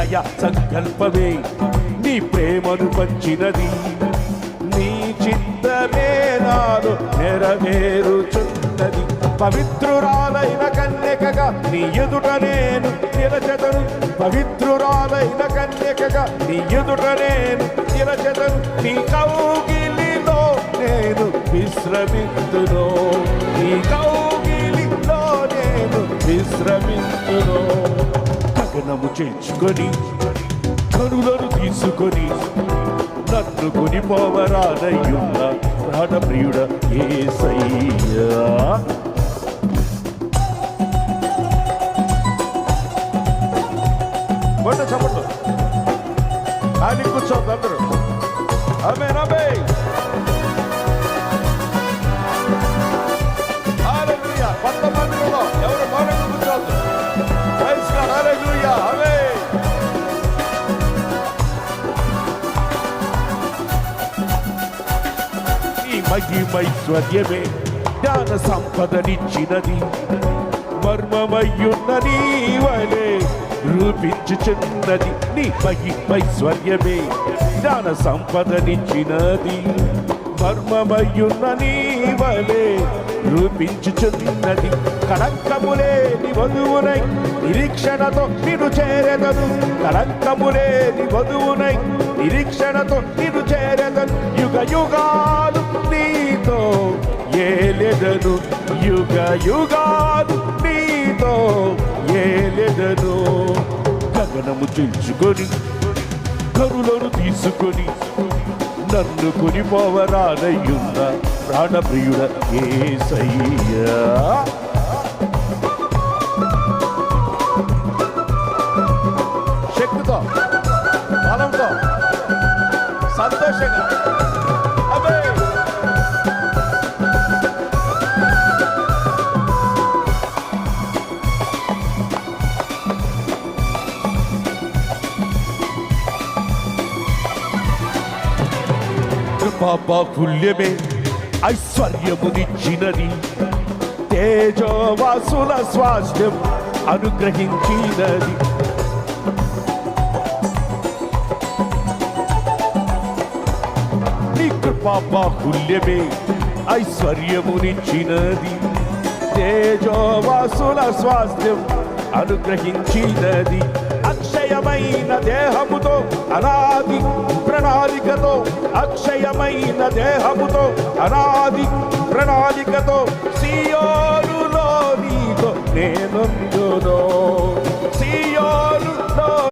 దయా సంకల్పమే నీ ప్రేమను పంచినది, నీ చిత్తమే నాలో నెరవేరుచున్నది. పవిత్రురాలైన కన్యకగా నీ ఎదుట నేను నిలచెదను, పవిత్రురాలైన కన్యకగా నీ ఎదుట నేను నిలచెదను. నీ కౌగిలిలో నేను విశ్రమింతును, నీ కౌగిలిలో నేను విశ్రమింతును. గగనము చేర్చుకొని కనులను తీసుకొని నన్ను కొనిపోవరానయ్యున్న ప్రాణప్రియుడ యేసయ్యా. కొట్ట చప్పట్లు కానీ కూర్చోద్దు అందరూ. ఆమేన్ ఆమేన్. హల్లెలూయా. కొంతమందిలో ఎవరు మౌనంగా కూర్చోద్దు. Praise God. హల్లెలూయా. ఆమేన్. మహిమైశ్వర్యమే జ్ఞాన సంపదనిచ్చినది, మర్మమయ్యున్న నీ వలె రూపించుచున్నది. నీ మహిమైశ్వర్యమే జ్ఞాన సంపదనిచ్చినది, మర్మమయ్యున్న నీ వలె రూపించుచున్నది. కళంకములేని వధువునై నిరీక్షణతో నిన్ను చేరెదను, కళంకములేని వధువునై నిరీక్షణతో నిన్ను చేరెదను. యుగ యుగాలు నీతో ఏలెదను, యుగ యుగాలు నీతో ఏలెదను. గగనము చీల్చుకొని కరులను తీసుకొని నన్ను కొనిపోవరానయ్యున్న ప్రాణప్రియుడ యేసయ్యా. శక్తితో బలంతో సంతోషంగా బాహుల్యమే ఐశ్వర్యమునిచ్చినది, తేజోవాసుల స్వాస్థ్యం అనుగ్రహించినది. నీ కృపా బాహుల్యమే ఐశ్వర్యమునిచ్చినది, తేజోవాసుల స్వాస్థ్యం అనుగ్రహించినది. అక్షయమైన దేహముతో అనాది ప్రణాళికతో, అక్షయమైన దేహముతో అనాది ప్రణాళికతో సియోనులో నీతో నేనుందును, సియోను